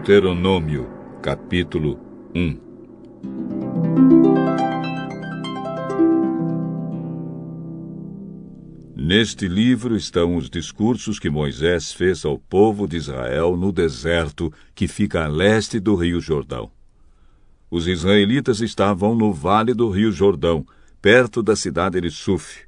Deuteronômio, capítulo 1. Neste livro estão os discursos que Moisés fez ao povo de Israel no deserto que fica a leste do rio Jordão. Os israelitas estavam no vale do rio Jordão, perto da cidade de Suf.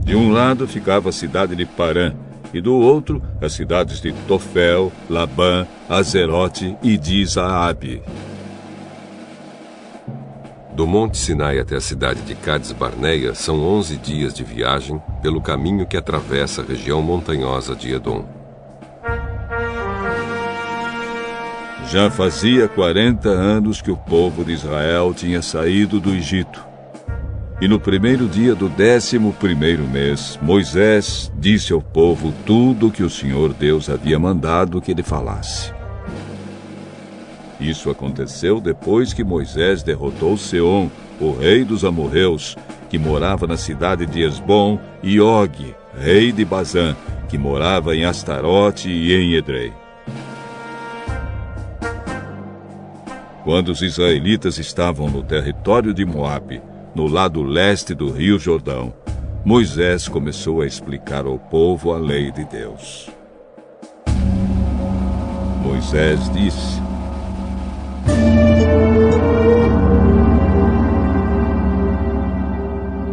De um lado ficava a cidade de Parã, e do outro as cidades de Tofel, Labã, Azerote e Dizaabe. Do Monte Sinai até a cidade de Cades Barneia são 11 dias de viagem pelo caminho que atravessa a região montanhosa de Edom. Já fazia 40 anos que o povo de Israel tinha saído do Egito. E no primeiro dia do 11º mês, Moisés disse ao povo tudo o que o Senhor Deus havia mandado que ele falasse. Isso aconteceu depois que Moisés derrotou Seom, o rei dos amorreus, que morava na cidade de Esbom, e Og, rei de Bazã, que morava em Astarote e em Edrei. Quando os israelitas estavam no território de Moabe, no lado leste do rio Jordão, Moisés começou a explicar ao povo a lei de Deus. Moisés disse: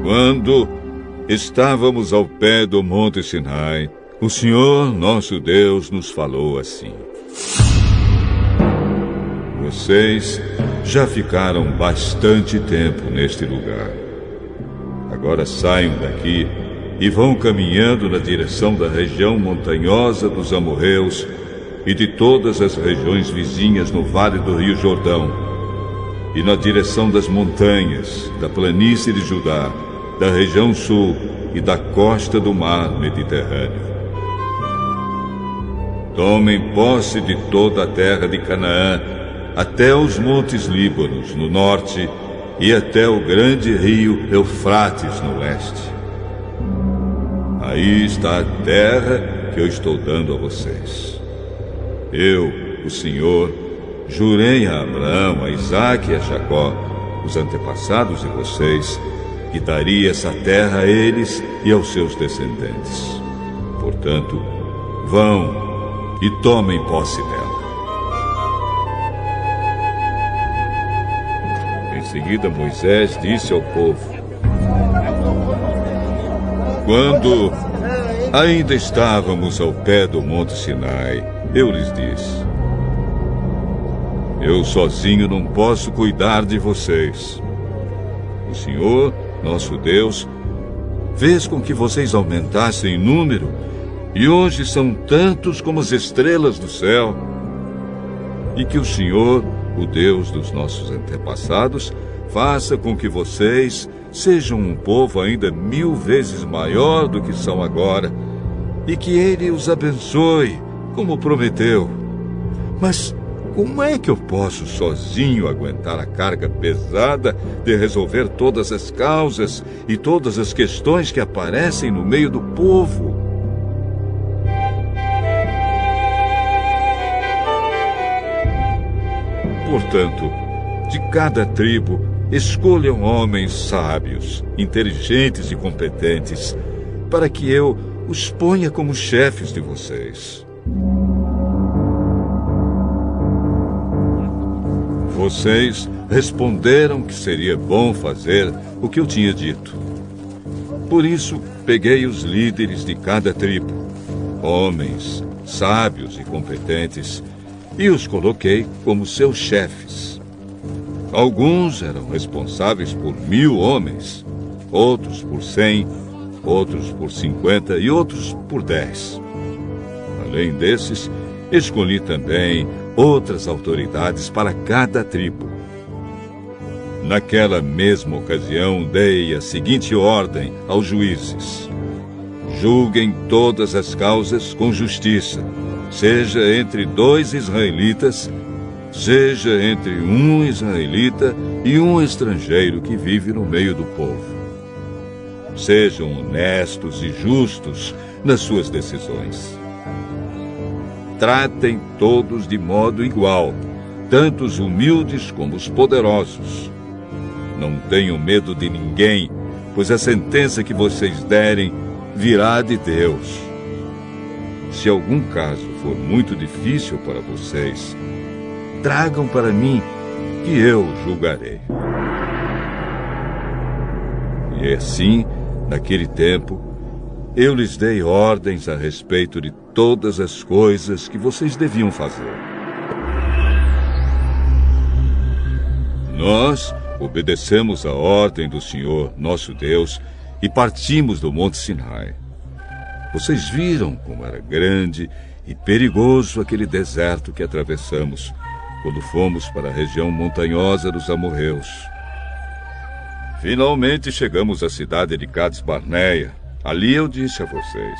Quando estávamos ao pé do Monte Sinai, o Senhor, nosso Deus, nos falou assim: Vocês já ficaram bastante tempo neste lugar. Agora saiam daqui e vão caminhando na direção da região montanhosa dos amorreus e de todas as regiões vizinhas no vale do rio Jordão, e na direção das montanhas, da planície de Judá, da região sul e da costa do mar Mediterrâneo. Tomem posse de toda a terra de Canaã, até os montes Líbanos, no norte, e até o grande rio Eufrates, no leste. Aí está a terra que eu estou dando a vocês. Eu, o Senhor, jurei a Abraão, a Isaque e a Jacó, os antepassados de vocês, que daria essa terra a eles e aos seus descendentes. Portanto, vão e tomem posse dela. Em seguida, Moisés disse ao povo: Quando ainda estávamos ao pé do Monte Sinai, eu lhes disse: Eu sozinho não posso cuidar de vocês. O Senhor, nosso Deus, fez com que vocês aumentassem em número, e hoje são tantos como as estrelas do céu. E que o Senhor, o Deus dos nossos antepassados, faça com que vocês sejam um povo ainda 1000 vezes maior do que são agora, e que Ele os abençoe, como prometeu. Mas como é que eu posso sozinho aguentar a carga pesada de resolver todas as causas e todas as questões que aparecem no meio do povo? Portanto, de cada tribo, escolham homens sábios, inteligentes e competentes, para que eu os ponha como chefes de vocês. Vocês responderam que seria bom fazer o que eu tinha dito. Por isso, peguei os líderes de cada tribo, homens sábios e competentes, e os coloquei como seus chefes. Alguns eram responsáveis por 1000 homens, outros por 100, outros por 50 e outros por 10. Além desses, escolhi também outras autoridades para cada tribo. Naquela mesma ocasião, dei a seguinte ordem aos juízes: julguem todas as causas com justiça, seja entre 2 israelitas, seja entre um israelita e um estrangeiro que vive no meio do povo. Sejam honestos e justos nas suas decisões. Tratem todos de modo igual, tanto os humildes como os poderosos. Não tenham medo de ninguém, pois a sentença que vocês derem virá de Deus. Se algum caso for muito difícil para vocês, tragam para mim, que eu julgarei. E assim, naquele tempo, eu lhes dei ordens a respeito de todas as coisas que vocês deviam fazer. Nós obedecemos a ordem do Senhor, nosso Deus, e partimos do Monte Sinai. Vocês viram como era grande e perigoso aquele deserto que atravessamos quando fomos para a região montanhosa dos amorreus. Finalmente chegamos à cidade de Cades Barneia. Ali eu disse a vocês: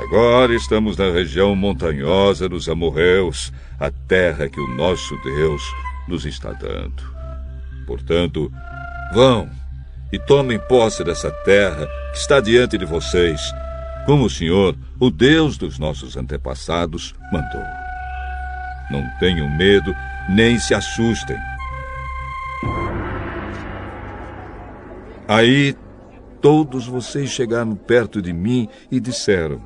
agora estamos na região montanhosa dos amorreus, a terra que o nosso Deus nos está dando. Portanto, vão e tomem posse dessa terra que está diante de vocês, como o Senhor, o Deus dos nossos antepassados, mandou. Não tenham medo, nem se assustem. Aí, todos vocês chegaram perto de mim e disseram: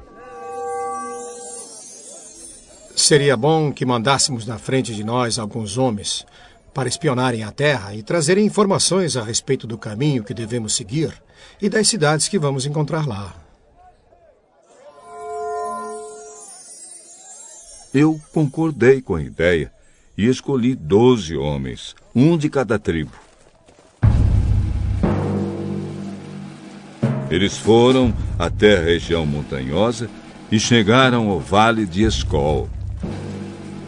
seria bom que mandássemos na frente de nós alguns homens para espionarem a terra e trazerem informações a respeito do caminho que devemos seguir e das cidades que vamos encontrar lá. Eu concordei com a ideia e escolhi 12 homens, um de cada tribo. Eles foram até a região montanhosa e chegaram ao vale de Escol.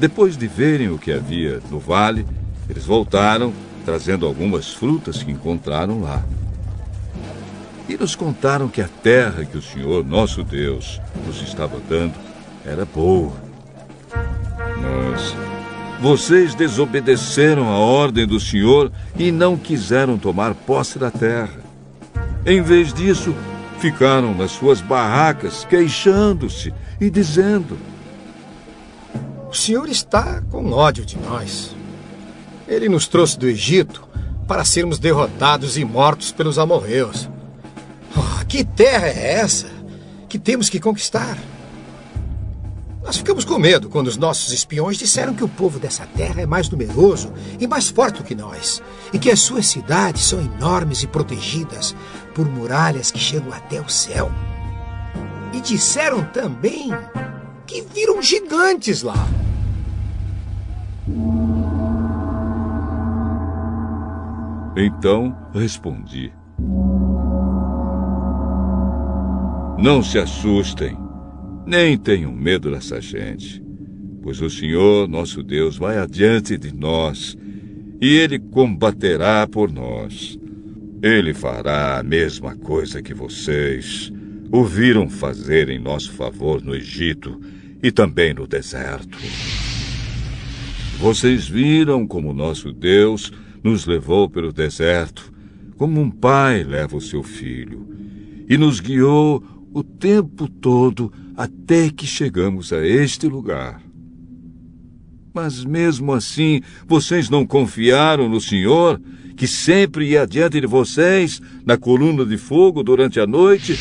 Depois de verem o que havia no vale, eles voltaram, trazendo algumas frutas que encontraram lá. E nos contaram que a terra que o Senhor, nosso Deus, nos estava dando era boa. Mas vocês desobedeceram a ordem do Senhor e não quiseram tomar posse da terra. Em vez disso, ficaram nas suas barracas, queixando-se e dizendo: o Senhor está com ódio de nós. Ele nos trouxe do Egito para sermos derrotados e mortos pelos amorreus. Oh, que terra é essa que temos que conquistar? Nós ficamos com medo quando os nossos espiões disseram que o povo dessa terra é mais numeroso e mais forte do que nós, e que as suas cidades são enormes e protegidas por muralhas que chegam até o céu. E disseram também que viram gigantes lá. Então respondi: não se assustem, nem tenham medo dessa gente, pois o Senhor, nosso Deus, vai adiante de nós e Ele combaterá por nós. Ele fará a mesma coisa que vocês ouviram fazer em nosso favor no Egito e também no deserto. Vocês viram como nosso Deus nos levou pelo deserto, como um pai leva o seu filho, e nos guiou o tempo todo até que chegamos a este lugar. Mas mesmo assim, vocês não confiaram no Senhor, que sempre ia adiante de vocês, na coluna de fogo durante a noite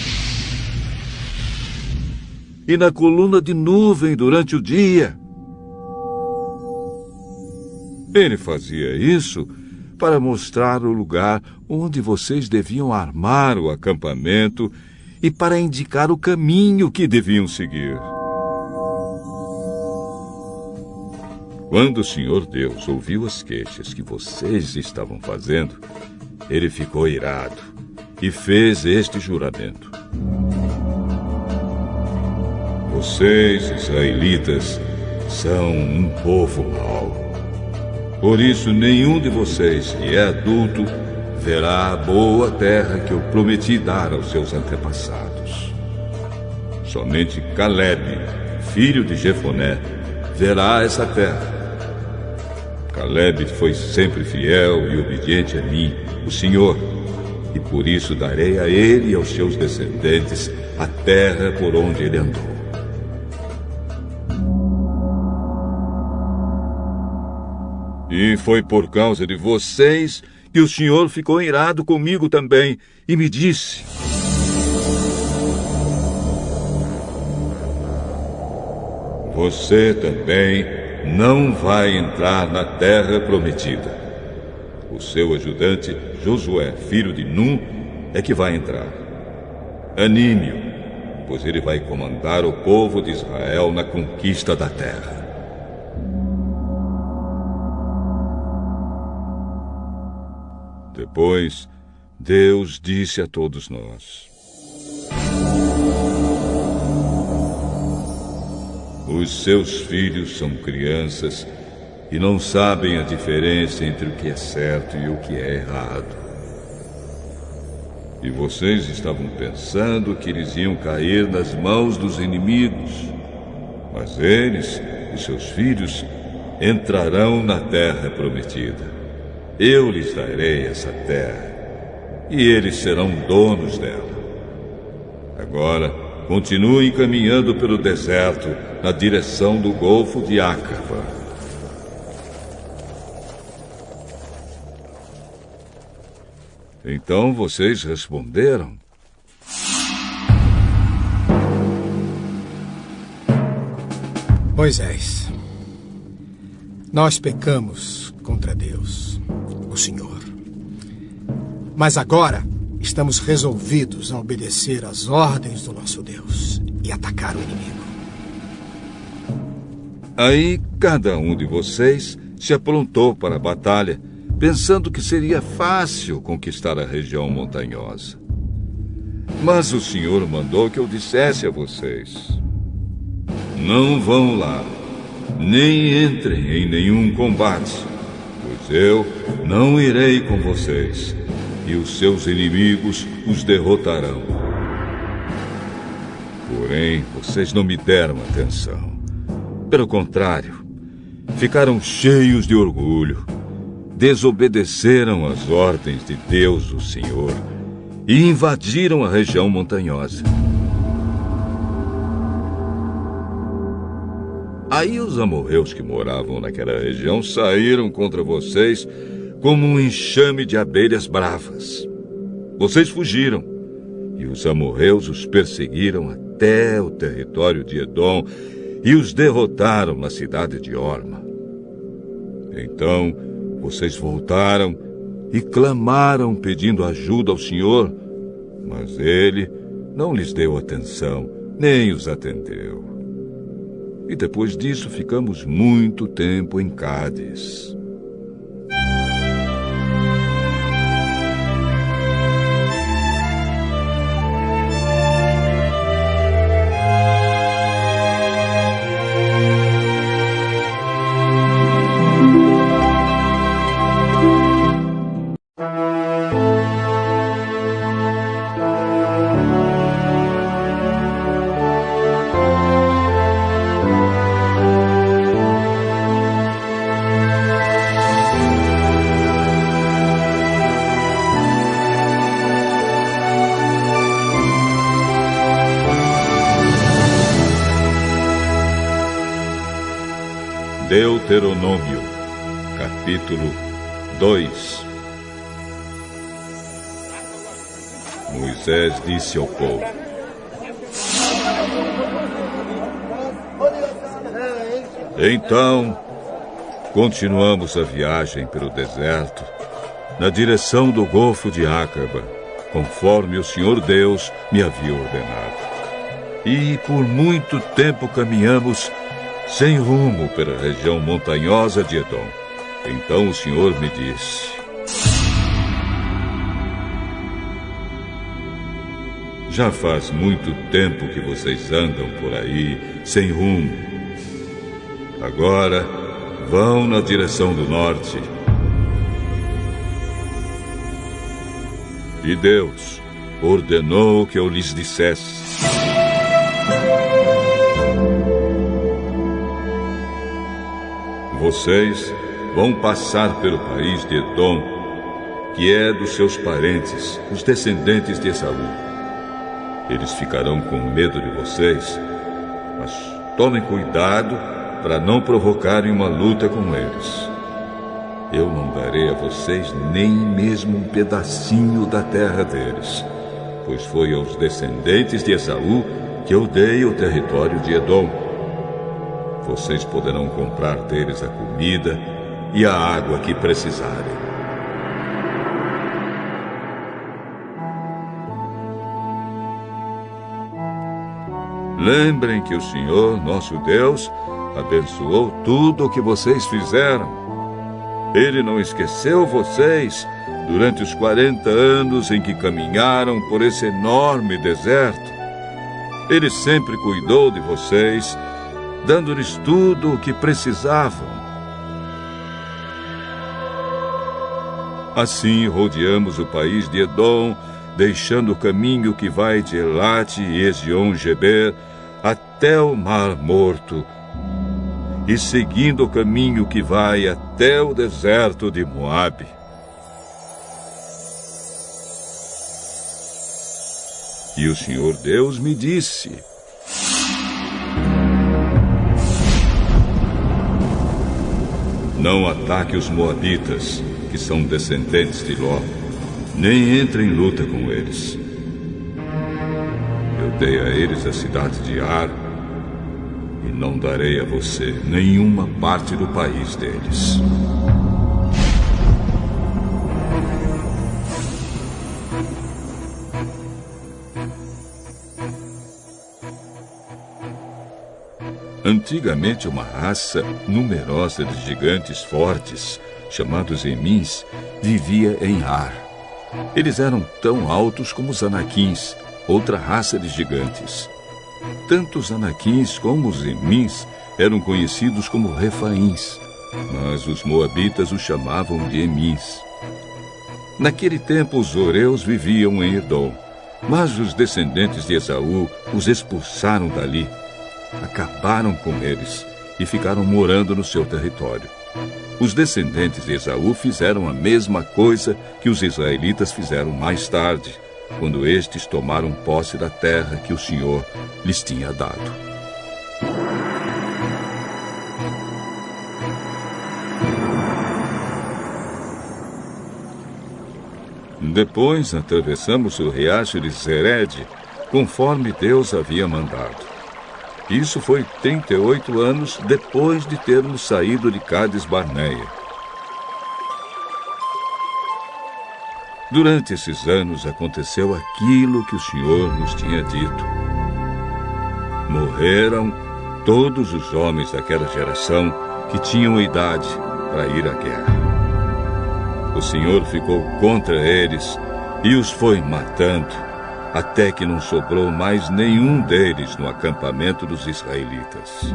e na coluna de nuvem durante o dia. Ele fazia isso para mostrar o lugar onde vocês deviam armar o acampamento e para indicar o caminho que deviam seguir. Quando o Senhor Deus ouviu as queixas que vocês estavam fazendo, ele ficou irado e fez este juramento: vocês, israelitas, são um povo mau. Por isso, nenhum de vocês que é adulto verá a boa terra que eu prometi dar aos seus antepassados. Somente Caleb, filho de Jefoné, verá essa terra. Caleb foi sempre fiel e obediente a mim, o Senhor, e por isso darei a ele e aos seus descendentes a terra por onde ele andou. E foi por causa de vocês que o Senhor ficou irado comigo também e me disse: você também não vai entrar na terra prometida. O seu ajudante, Josué, filho de Num, é que vai entrar. Anime-o, pois ele vai comandar o povo de Israel na conquista da terra. Depois, Deus disse a todos nós: os seus filhos são crianças e não sabem a diferença entre o que é certo e o que é errado. E vocês estavam pensando que eles iam cair nas mãos dos inimigos. Mas eles, os seus filhos, entrarão na terra prometida. Eu lhes darei essa terra, e eles serão donos dela. Agora, continuem caminhando pelo deserto, na direção do Golfo de Acaba. Então vocês responderam: Moisés, nós pecamos contra Deus, o Senhor. Mas agora estamos resolvidos a obedecer às ordens do nosso Deus e atacar o inimigo. Aí cada um de vocês se aprontou para a batalha, pensando que seria fácil conquistar a região montanhosa. Mas o Senhor mandou que eu dissesse a vocês: não vão lá, nem entrem em nenhum combate, pois eu não irei com vocês, e os seus inimigos os derrotarão. Porém, vocês não me deram atenção. Pelo contrário, ficaram cheios de orgulho, desobedeceram às ordens de Deus, o Senhor, e invadiram a região montanhosa. Aí os amorreus que moravam naquela região saíram contra vocês como um enxame de abelhas bravas. Vocês fugiram, e os amorreus os perseguiram até o território de Edom e os derrotaram na cidade de Orma. Então vocês voltaram e clamaram pedindo ajuda ao Senhor, mas ele não lhes deu atenção, nem os atendeu. E depois disso ficamos muito tempo em Cádiz. Deuteronômio, capítulo 2. Moisés disse ao povo: então, continuamos a viagem pelo deserto, na direção do Golfo de Acaba, conforme o Senhor Deus me havia ordenado. E por muito tempo caminhamos sem rumo pela região montanhosa de Edom. Então o Senhor me disse: já faz muito tempo que vocês andam por aí sem rumo. Agora vão na direção do norte. E Deus ordenou que eu lhes dissesse: vocês vão passar pelo país de Edom que é dos seus parentes, os descendentes de Esaú. Eles ficarão com medo de vocês, mas tomem cuidado para não provocarem uma luta com eles. Eu não darei a vocês nem mesmo um pedacinho da terra deles, pois foi aos descendentes de Esaú que eu dei o território de Edom. Vocês poderão comprar deles a comida e a água que precisarem. Lembrem que o Senhor, nosso Deus, abençoou tudo o que vocês fizeram. Ele não esqueceu vocês durante os 40 anos em que caminharam por esse enorme deserto. Ele sempre cuidou de vocês, dando-lhes tudo o que precisavam. Assim rodeamos o país de Edom, deixando o caminho que vai de Elate e Ezion-Geber até o Mar Morto, e seguindo o caminho que vai até o deserto de Moabe. E o Senhor Deus me disse: não ataque os moabitas, que são descendentes de Ló, nem entre em luta com eles. Eu dei a eles a cidade de Ar, e não darei a você nenhuma parte do país deles. Antigamente, uma raça numerosa de gigantes fortes, chamados Emins, vivia em Ar. Eles eram tão altos como os Anaquins, outra raça de gigantes. Tanto os Anaquins como os Emins eram conhecidos como Refaíns, mas os moabitas os chamavam de Emins. Naquele tempo, os Zoreus viviam em Edom, mas os descendentes de Esaú os expulsaram dali. Acabaram com eles e ficaram morando no seu território. Os descendentes de Esaú fizeram a mesma coisa que os israelitas fizeram mais tarde, quando estes tomaram posse da terra que o Senhor lhes tinha dado. Depois atravessamos o riacho de Zered, conforme Deus havia mandado. Isso foi 38 anos depois de termos saído de Cádiz Barneia. Durante esses anos aconteceu aquilo que o Senhor nos tinha dito. Morreram todos os homens daquela geração que tinham idade para ir à guerra. O Senhor ficou contra eles e os foi matando, até que não sobrou mais nenhum deles no acampamento dos israelitas.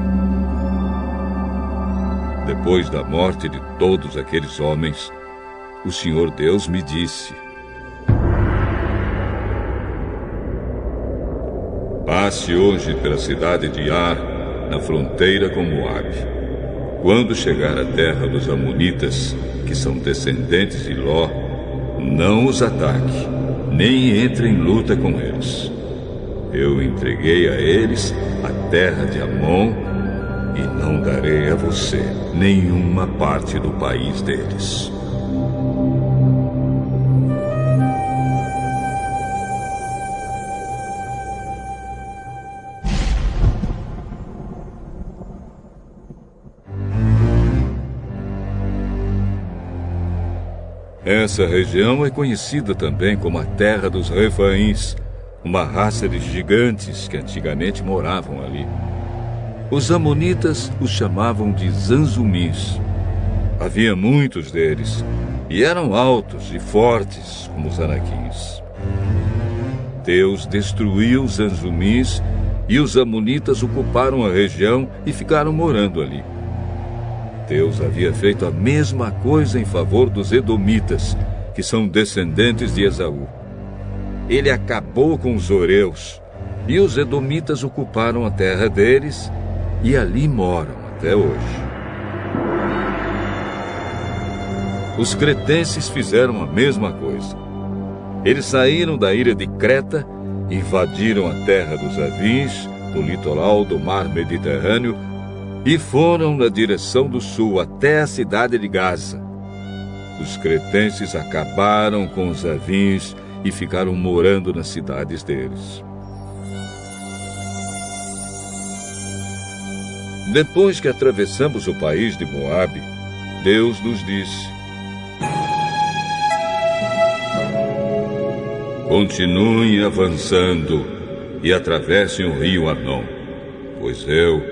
Depois da morte de todos aqueles homens, o Senhor Deus me disse: passe hoje pela cidade de Ar, na fronteira com Moabe. Quando chegar à terra dos Amonitas, que são descendentes de Ló, não os ataque, nem entre em luta com eles. Eu entreguei a eles a terra de Amon e não darei a você nenhuma parte do país deles. Essa região é conhecida também como a Terra dos Refaíns, uma raça de gigantes que antigamente moravam ali. Os amonitas os chamavam de Zanzumins. Havia muitos deles, e eram altos e fortes como os Anaquins. Deus destruiu os Zanzumins e os amonitas ocuparam a região e ficaram morando ali. Deus havia feito a mesma coisa em favor dos edomitas, que são descendentes de Esaú. Ele acabou com os Zoreus, e os edomitas ocuparam a terra deles, e ali moram até hoje. Os cretenses fizeram a mesma coisa. Eles saíram da ilha de Creta, invadiram a terra dos Avins, no litoral do mar Mediterrâneo, e foram na direção do sul até a cidade de Gaza. Os cretenses acabaram com os Avins e ficaram morando nas cidades deles. Depois que atravessamos o país de Moabe, Deus nos disse: continuem avançando e atravessem o rio Arnon, pois eu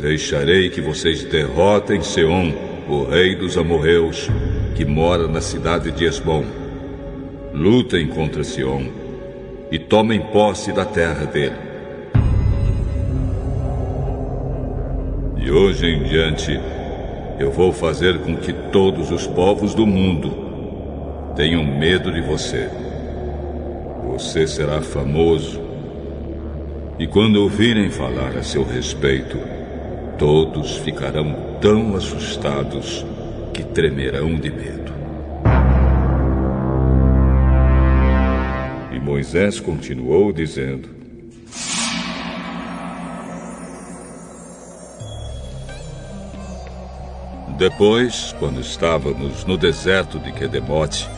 deixarei que vocês derrotem Seom, o rei dos amorreus, que mora na cidade de Esbom. Lutem contra Seom e tomem posse da terra dele. De hoje em diante, eu vou fazer com que todos os povos do mundo tenham medo de você. Você será famoso, e quando ouvirem falar a seu respeito, todos ficarão tão assustados que tremerão de medo. E Moisés continuou dizendo: depois, quando estávamos no deserto de Quedemote,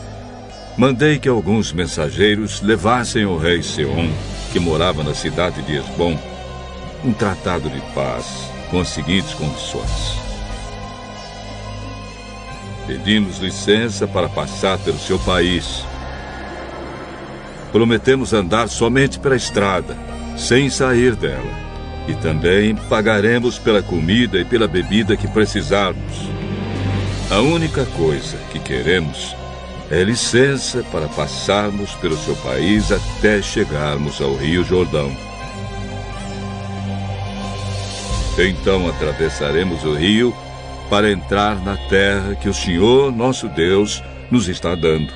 mandei que alguns mensageiros levassem ao rei Seom, que morava na cidade de Esbom, um tratado de paz com as seguintes condições. Pedimos licença para passar pelo seu país. Prometemos andar somente pela estrada, sem sair dela. E também pagaremos pela comida e pela bebida que precisarmos. A única coisa que queremos é licença para passarmos pelo seu país até chegarmos ao Rio Jordão. Então atravessaremos o rio para entrar na terra que o Senhor, nosso Deus, nos está dando.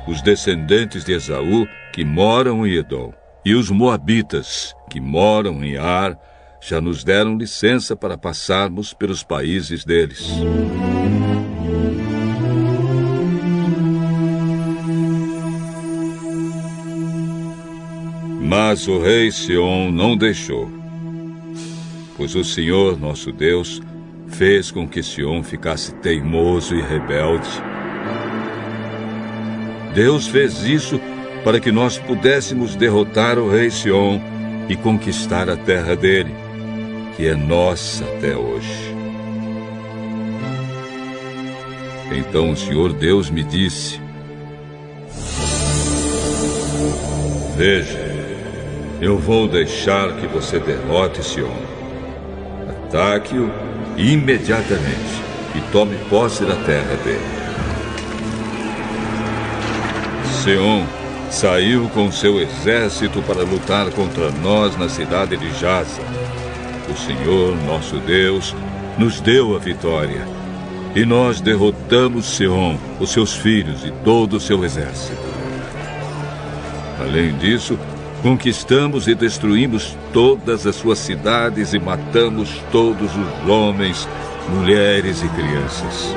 Os descendentes de Esaú, que moram em Edom, e os moabitas, que moram em Ar, já nos deram licença para passarmos pelos países deles. Mas o rei Seom não deixou, pois o Senhor, nosso Deus, fez com que Seom ficasse teimoso e rebelde. Deus fez isso para que nós pudéssemos derrotar o rei Seom e conquistar a terra dele, que é nossa até hoje. Então o Senhor Deus me disse: veja, eu vou deixar que você derrote Seom. Ataque-o imediatamente e tome posse da terra dele. Seom saiu com seu exército para lutar contra nós na cidade de Jaza. O Senhor, nosso Deus, nos deu a vitória, e nós derrotamos Seom, os seus filhos e todo o seu exército. Além disso, conquistamos e destruímos todas as suas cidades e matamos todos os homens, mulheres e crianças.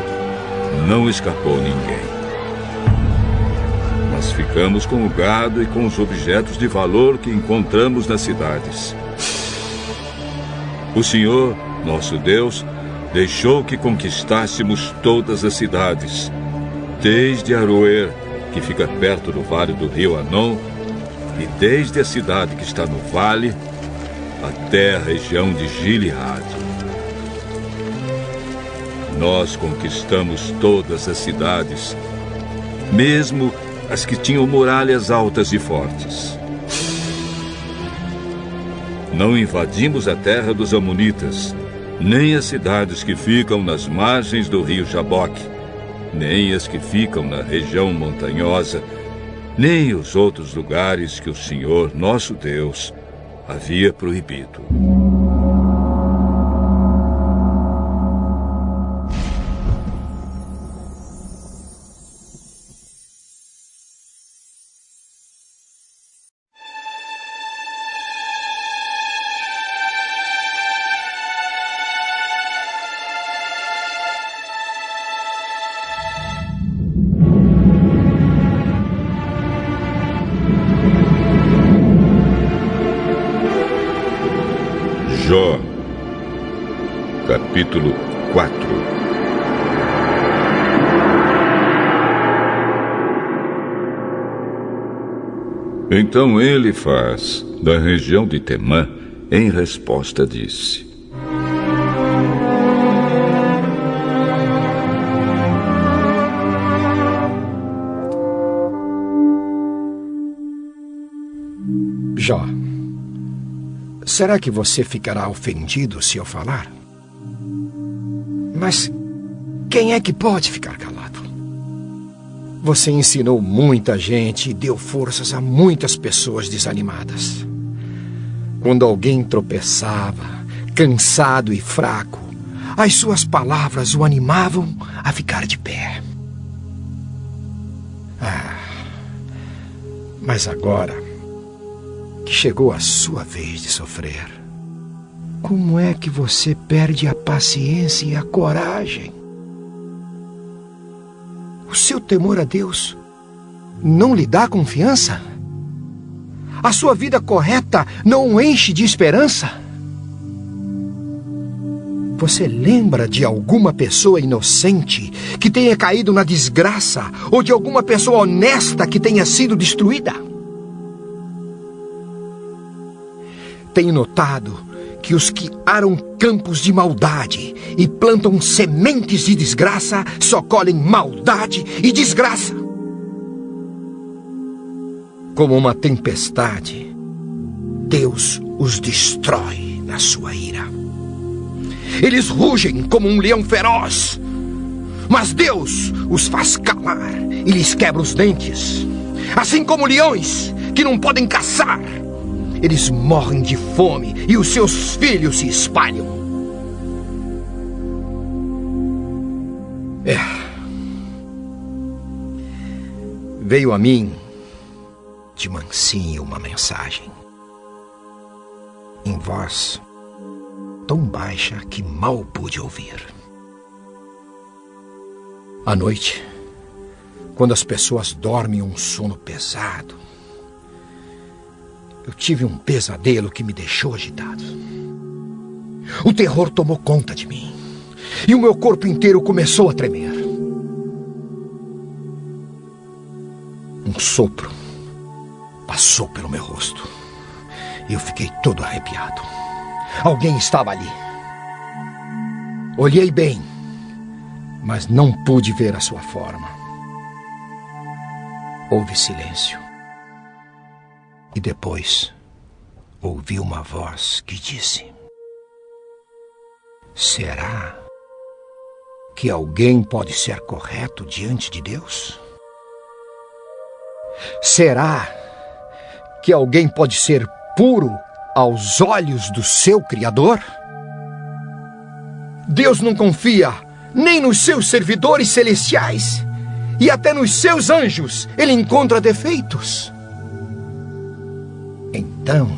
Não escapou ninguém. Mas ficamos com o gado e com os objetos de valor que encontramos nas cidades. O Senhor, nosso Deus, deixou que conquistássemos todas as cidades, desde Aroer, que fica perto do vale do rio Arnon, e desde a cidade que está no vale, até a região de Gileade. Nós conquistamos todas as cidades, mesmo as que tinham muralhas altas e fortes. Não invadimos a terra dos amonitas, nem as cidades que ficam nas margens do rio Jaboque, nem as que ficam na região montanhosa, nem os outros lugares que o Senhor, nosso Deus, havia proibido. capítulo 4. Então Elifaz, da região de Temã, em resposta disse: Jó, será que você ficará ofendido se eu falar? Mas quem é que pode ficar calado? Você ensinou muita gente e deu forças a muitas pessoas desanimadas. Quando alguém tropeçava, cansado e fraco, as suas palavras o animavam a ficar de pé. Mas agora que chegou a sua vez de sofrer, como é que você perde a paciência e a coragem? O seu temor a Deus não lhe dá confiança? A sua vida correta não o enche de esperança? Você lembra de alguma pessoa inocente que tenha caído na desgraça ou de alguma pessoa honesta que tenha sido destruída? Tenho notado que os que aram campos de maldade e plantam sementes de desgraça só colhem maldade e desgraça. Como uma tempestade, Deus os destrói na sua ira. Eles rugem como um leão feroz, mas Deus os faz calar e lhes quebra os dentes. Assim como leões que não podem caçar, eles morrem de fome e os seus filhos se espalham. Veio a mim de mansinho uma mensagem, em voz tão baixa que mal pude ouvir. À noite, quando as pessoas dormem um sono pesado, eu tive um pesadelo que me deixou agitado. O terror tomou conta de mim e o meu corpo inteiro começou a tremer. Um sopro passou pelo meu rosto e eu fiquei todo arrepiado. Alguém estava ali. Olhei bem, mas não pude ver a sua forma. Houve silêncio. E depois, ouvi uma voz que disse: será que alguém pode ser correto diante de Deus? Será que alguém pode ser puro aos olhos do seu Criador? Deus não confia nem nos seus servidores celestiais, e até nos seus anjos ele encontra defeitos. Então,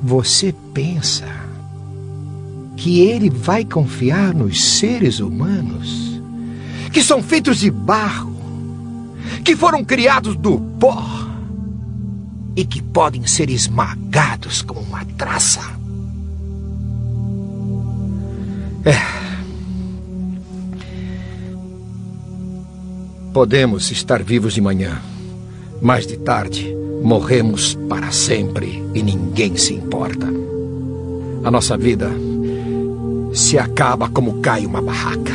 você pensa que ele vai confiar nos seres humanos, que são feitos de barro, que foram criados do pó e que podem ser esmagados como uma traça? Podemos estar vivos de manhã, mas de tarde morremos para sempre e ninguém se importa. A nossa vida se acaba como cai uma barraca.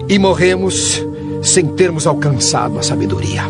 E morremos sem termos alcançado a sabedoria.